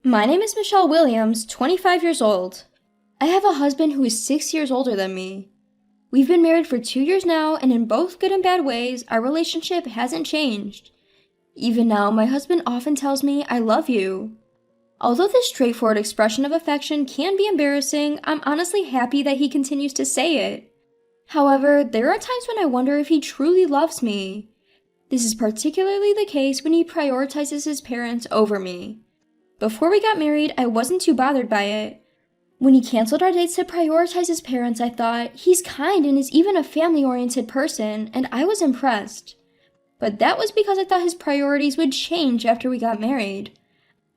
My name is Michelle Williams, 25 years old. I have a husband who is 6 years older than me. We've been married for 2 years now, and in both good and bad ways, our relationship hasn't changed. Even now, my husband often tells me, "I love you." Although this straightforward expression of affection can be embarrassing, I'm honestly happy that he continues to say it. However, there are times when I wonder if he truly loves me. This is particularly the case when he prioritizes his parents over me. Before we got married, I wasn't too bothered by it. When he canceled our dates to prioritize his parents, I thought, he's kind and is even a family-oriented person, and I was impressed. But that was because I thought his priorities would change after we got married.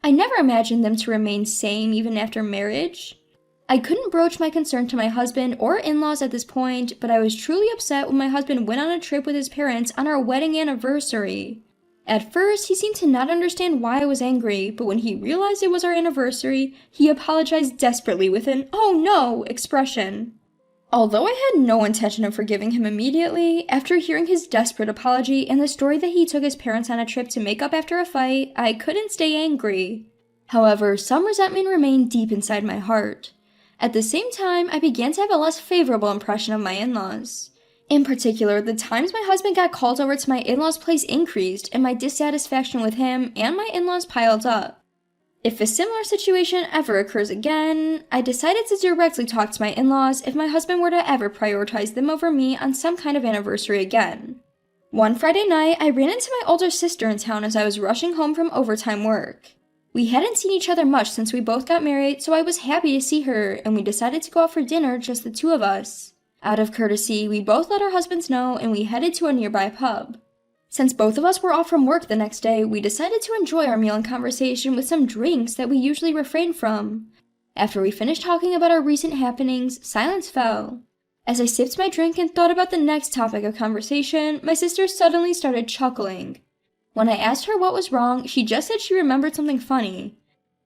I never imagined them to remain same even after marriage. I couldn't broach my concern to my husband or in-laws at this point, but I was truly upset when my husband went on a trip with his parents on our wedding anniversary. At first, he seemed to not understand why I was angry, but when he realized it was our anniversary, he apologized desperately with an "oh no" expression. Although I had no intention of forgiving him immediately, after hearing his desperate apology and the story that he took his parents on a trip to make up after a fight, I couldn't stay angry. However, some resentment remained deep inside my heart. At the same time, I began to have a less favorable impression of my in-laws. In particular, the times my husband got called over to my in-laws' place increased, and my dissatisfaction with him and my in-laws piled up. If a similar situation ever occurs again, I decided to directly talk to my in-laws if my husband were to ever prioritize them over me on some kind of anniversary again. One Friday night, I ran into my older sister in town as I was rushing home from overtime work. We hadn't seen each other much since we both got married, so I was happy to see her, and we decided to go out for dinner, just the two of us. Out of courtesy, we both let our husbands know, and we headed to a nearby pub. Since both of us were off from work the next day, we decided to enjoy our meal and conversation with some drinks that we usually refrain from. After we finished talking about our recent happenings, silence fell. As I sipped my drink and thought about the next topic of conversation, my sister suddenly started chuckling. When I asked her what was wrong, she just said she remembered something funny.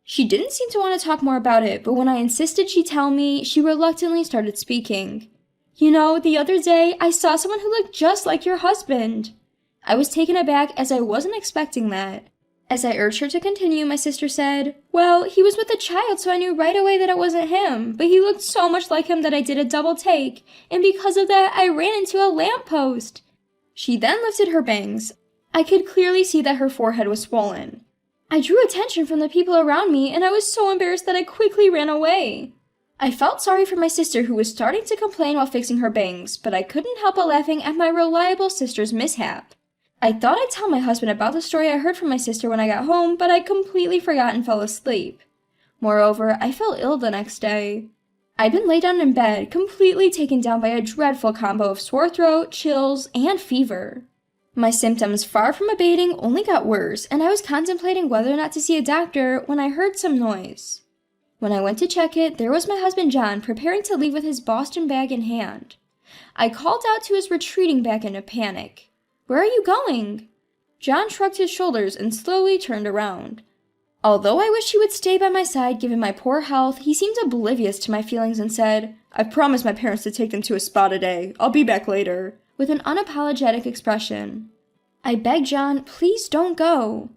She didn't seem to want to talk more about it, but when I insisted she tell me, she reluctantly started speaking. "You know, the other day, I saw someone who looked just like your husband." I was taken aback as I wasn't expecting that. As I urged her to continue, my sister said, "Well, he was with a child, so I knew right away that it wasn't him, but he looked so much like him that I did a double take, and because of that, I ran into a lamppost." She then lifted her bangs. I could clearly see that her forehead was swollen. I drew attention from the people around me, and I was so embarrassed that I quickly ran away. I felt sorry for my sister who was starting to complain while fixing her bangs, but I couldn't help but laughing at my reliable sister's mishap. I thought I'd tell my husband about the story I heard from my sister when I got home, but I completely forgot and fell asleep. Moreover, I felt ill the next day. I'd been laid down in bed, completely taken down by a dreadful combo of sore throat, chills, and fever. My symptoms, far from abating, only got worse, and I was contemplating whether or not to see a doctor when I heard some noise. When I went to check it, there was my husband John preparing to leave with his Boston bag in hand. I called out to his retreating back in a panic. "Where are you going?" John shrugged his shoulders and slowly turned around. Although I wished he would stay by my side given my poor health, he seemed oblivious to my feelings and said, "I've promised my parents to take them to a spa today. I'll be back later," with an unapologetic expression. I begged John, "Please don't go."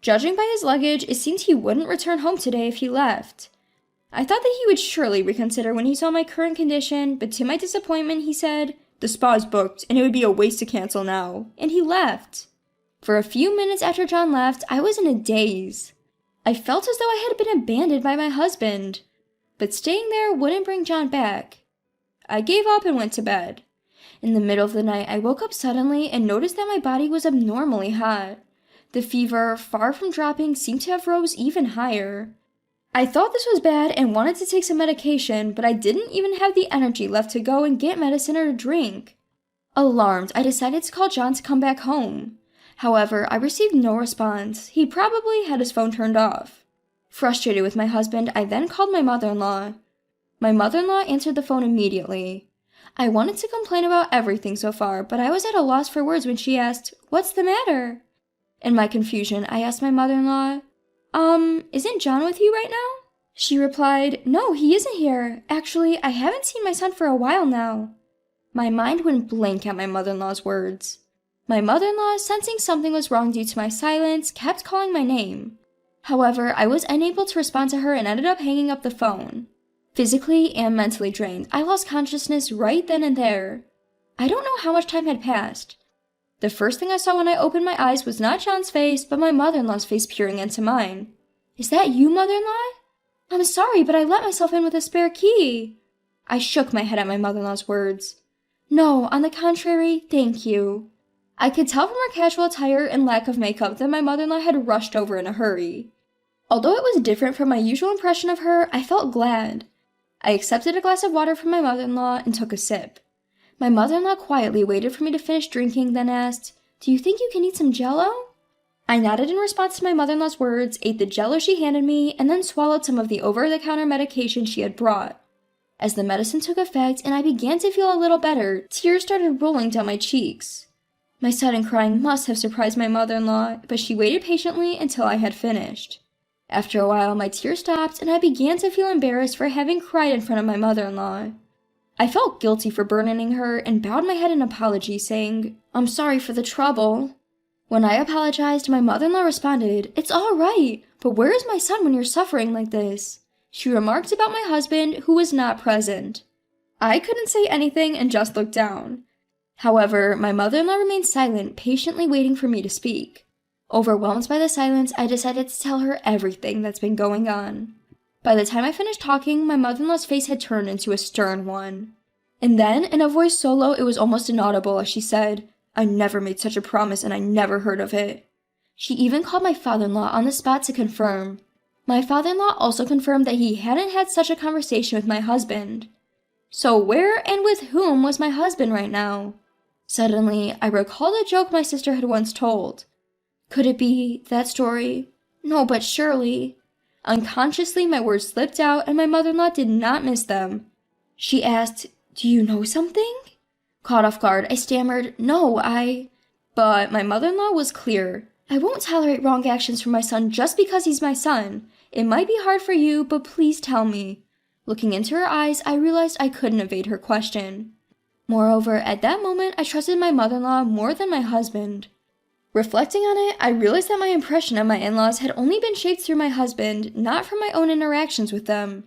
Judging by his luggage, it seemed he wouldn't return home today if he left. I thought that he would surely reconsider when he saw my current condition, but to my disappointment he said, "The spa is booked, and it would be a waste to cancel now," and he left. For a few minutes after John left, I was in a daze. I felt as though I had been abandoned by my husband, but staying there wouldn't bring John back. I gave up and went to bed. In the middle of the night, I woke up suddenly and noticed that my body was abnormally hot. The fever, far from dropping, seemed to have rose even higher. I thought this was bad and wanted to take some medication, but I didn't even have the energy left to go and get medicine or to drink. Alarmed, I decided to call John to come back home. However, I received no response. He probably had his phone turned off. Frustrated with my husband, I then called my mother-in-law. My mother-in-law answered the phone immediately. I wanted to complain about everything so far, but I was at a loss for words when she asked, "What's the matter?" In my confusion, I asked my mother-in-law, "Isn't John with you right now?" She replied, "No, he isn't here. Actually, I haven't seen my son for a while now." My mind went blank at my mother-in-law's words. My mother-in-law, sensing something was wrong due to my silence, kept calling my name. However, I was unable to respond to her and ended up hanging up the phone. Physically and mentally drained, I lost consciousness right then and there. I don't know how much time had passed. The first thing I saw when I opened my eyes was not John's face, but my mother-in-law's face peering into mine. "Is that you, mother-in-law?" "I'm sorry, but I let myself in with a spare key." I shook my head at my mother-in-law's words. "No, on the contrary, thank you." I could tell from her casual attire and lack of makeup that my mother-in-law had rushed over in a hurry. Although it was different from my usual impression of her, I felt glad. I accepted a glass of water from my mother-in-law and took a sip. My mother-in-law quietly waited for me to finish drinking, then asked, "Do you think you can eat some Jell-O?" I nodded in response to my mother-in-law's words, ate the Jell-O she handed me, and then swallowed some of the over-the-counter medication she had brought. As the medicine took effect and I began to feel a little better, tears started rolling down my cheeks. My sudden crying must have surprised my mother-in-law, but she waited patiently until I had finished. After a while, my tears stopped, and I began to feel embarrassed for having cried in front of my mother-in-law. I felt guilty for burdening her and bowed my head in apology, saying, "I'm sorry for the trouble." When I apologized, my mother-in-law responded, "It's all right, but where is my son when you're suffering like this?" She remarked about my husband, who was not present. I couldn't say anything and just looked down. However, my mother-in-law remained silent, patiently waiting for me to speak. Overwhelmed by the silence, I decided to tell her everything that's been going on. By the time I finished talking, my mother-in-law's face had turned into a stern one. And then, in a voice so low it was almost inaudible, she said, "I never made such a promise and I never heard of it." She even called my father-in-law on the spot to confirm. My father-in-law also confirmed that he hadn't had such a conversation with my husband. So where and with whom was my husband right now? Suddenly, I recalled a joke my sister had once told. Could it be that story? No, but surely. Unconsciously, my words slipped out and my mother-in-law did not miss them. She asked, "Do you know something?" Caught off guard, I stammered, "No, But my mother-in-law was clear. "I won't tolerate wrong actions from my son just because he's my son. It might be hard for you, but please tell me." Looking into her eyes, I realized I couldn't evade her question. Moreover, at that moment, I trusted my mother-in-law more than my husband. Reflecting on it, I realized that my impression of my in-laws had only been shaped through my husband, not from my own interactions with them.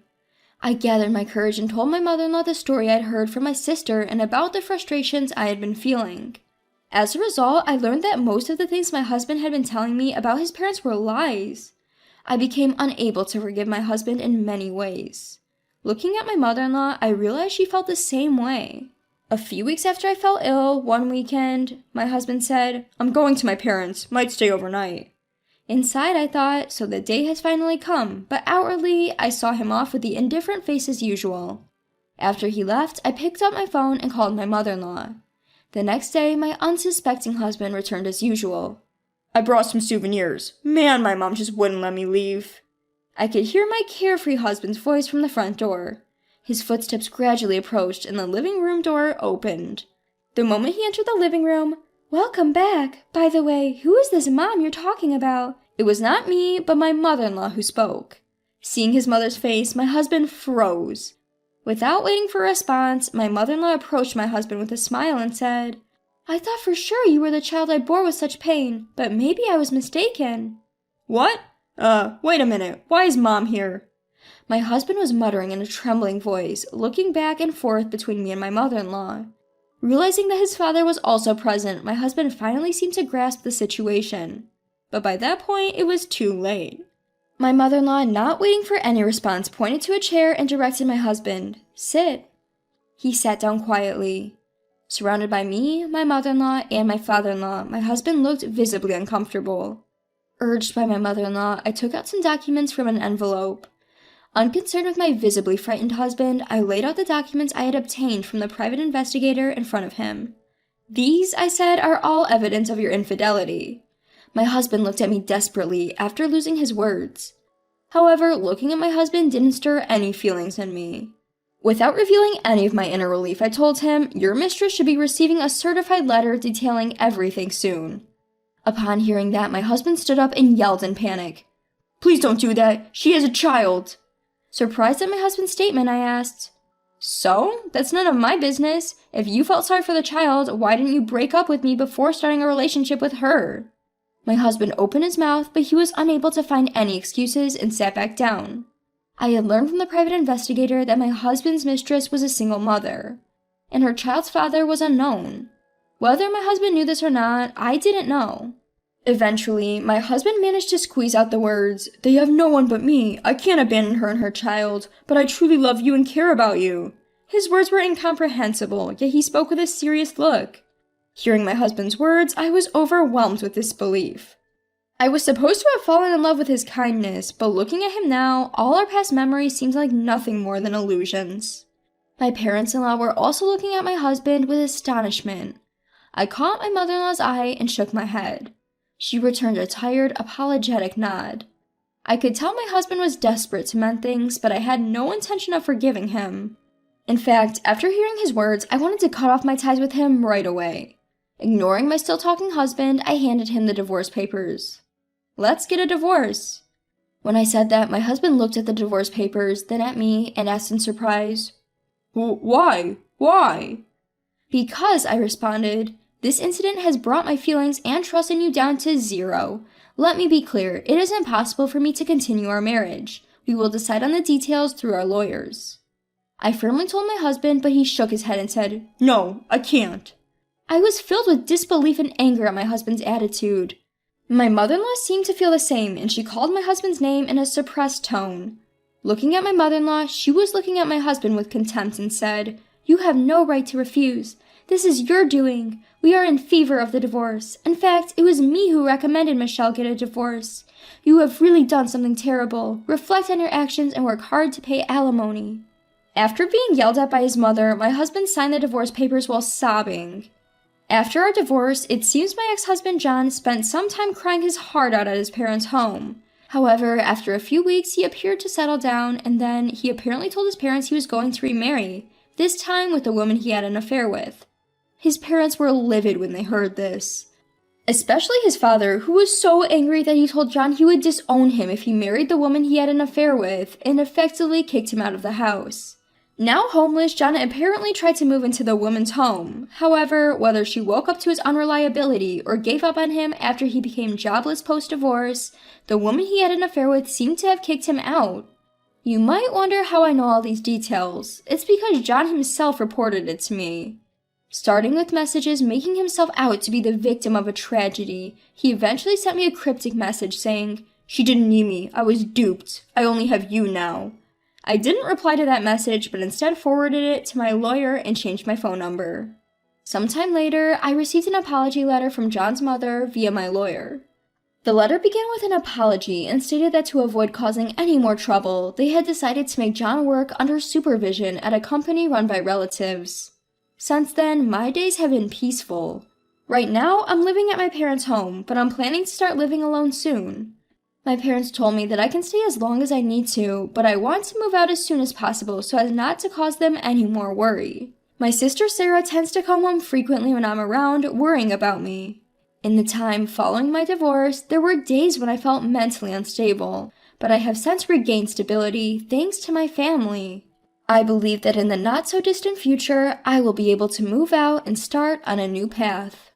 I gathered my courage and told my mother-in-law the story I'd heard from my sister and about the frustrations I had been feeling. As a result, I learned that most of the things my husband had been telling me about his parents were lies. I became unable to forgive my husband in many ways. Looking at my mother-in-law, I realized she felt the same way. A few weeks after I fell ill, one weekend, my husband said, "I'm going to my parents, might stay overnight." Inside, I thought, so the day has finally come, but outwardly, I saw him off with the indifferent face as usual. After he left, I picked up my phone and called my mother-in-law. The next day, my unsuspecting husband returned as usual. "I brought some souvenirs. Man, my mom just wouldn't let me leave." I could hear my carefree husband's voice from the front door. His footsteps gradually approached and the living room door opened. The moment he entered the living room, "Welcome back. By the way, who is this mom you're talking about?" It was not me, but my mother-in-law who spoke. Seeing his mother's face, my husband froze. Without waiting for a response, my mother-in-law approached my husband with a smile and said, "I thought for sure you were the child I bore with such pain, but maybe I was mistaken." "What? Wait a minute. Why is Mom here?" My husband was muttering in a trembling voice, looking back and forth between me and my mother-in-law. Realizing that his father was also present, my husband finally seemed to grasp the situation. But by that point, it was too late. My mother-in-law, not waiting for any response, pointed to a chair and directed my husband, "Sit." He sat down quietly. Surrounded by me, my mother-in-law, and my father-in-law, my husband looked visibly uncomfortable. Urged by my mother-in-law, I took out some documents from an envelope. Unconcerned with my visibly frightened husband, I laid out the documents I had obtained from the private investigator in front of him. "These," I said, "are all evidence of your infidelity." My husband looked at me desperately after losing his words. However, looking at my husband didn't stir any feelings in me. Without revealing any of my inner relief, I told him, "Your mistress should be receiving a certified letter detailing everything soon." Upon hearing that, my husband stood up and yelled in panic, "Please don't do that! She is a child!" Surprised at my husband's statement, I asked, "So? That's none of my business. If you felt sorry for the child, why didn't you break up with me before starting a relationship with her?" My husband opened his mouth, but he was unable to find any excuses and sat back down. I had learned from the private investigator that my husband's mistress was a single mother, and her child's father was unknown. Whether my husband knew this or not, I didn't know. Eventually, my husband managed to squeeze out the words, "They have no one but me. I can't abandon her and her child, but I truly love you and care about you." His words were incomprehensible, yet he spoke with a serious look. Hearing my husband's words, I was overwhelmed with disbelief. I was supposed to have fallen in love with his kindness, but looking at him now, all our past memories seemed like nothing more than illusions. My parents-in-law were also looking at my husband with astonishment. I caught my mother-in-law's eye and shook my head. She returned a tired, apologetic nod. I could tell my husband was desperate to mend things, but I had no intention of forgiving him. In fact, after hearing his words, I wanted to cut off my ties with him right away. Ignoring my still-talking husband, I handed him the divorce papers. "Let's get a divorce." When I said that, my husband looked at the divorce papers, then at me, and asked in surprise, "Why? Why?" "Because," I responded, "this incident has brought my feelings and trust in you down to 0. Let me be clear, it is impossible for me to continue our marriage. We will decide on the details through our lawyers." I firmly told my husband, but he shook his head and said, "No, I can't." I was filled with disbelief and anger at my husband's attitude. My mother-in-law seemed to feel the same, and she called my husband's name in a suppressed tone. Looking at my mother-in-law, she was looking at my husband with contempt and said, "You have no right to refuse. This is your doing. We are in favor of the divorce. In fact, it was me who recommended Michelle get a divorce. You have really done something terrible. Reflect on your actions and work hard to pay alimony." After being yelled at by his mother, my husband signed the divorce papers while sobbing. After our divorce, it seems my ex-husband John spent some time crying his heart out at his parents' home. However, after a few weeks, he appeared to settle down, and then he apparently told his parents he was going to remarry, this time with the woman he had an affair with. His parents were livid when they heard this. Especially his father, who was so angry that he told John he would disown him if he married the woman he had an affair with, and effectively kicked him out of the house. Now homeless, John apparently tried to move into the woman's home. However, whether she woke up to his unreliability or gave up on him after he became jobless post-divorce, the woman he had an affair with seemed to have kicked him out. You might wonder how I know all these details. It's because John himself reported it to me. Starting with messages making himself out to be the victim of a tragedy, he eventually sent me a cryptic message saying, "She didn't need me. I was duped. I only have you now." I didn't reply to that message, but instead forwarded it to my lawyer and changed my phone number. Sometime later, I received an apology letter from John's mother via my lawyer. The letter began with an apology and stated that to avoid causing any more trouble, they had decided to make John work under supervision at a company run by relatives. Since then, my days have been peaceful. Right now, I'm living at my parents' home, but I'm planning to start living alone soon. My parents told me that I can stay as long as I need to, but I want to move out as soon as possible so as not to cause them any more worry. My sister Sarah tends to come home frequently when I'm around, worrying about me. In the time following my divorce, there were days when I felt mentally unstable, but I have since regained stability thanks to my family. I believe that in the not-so-distant future, I will be able to move out and start on a new path.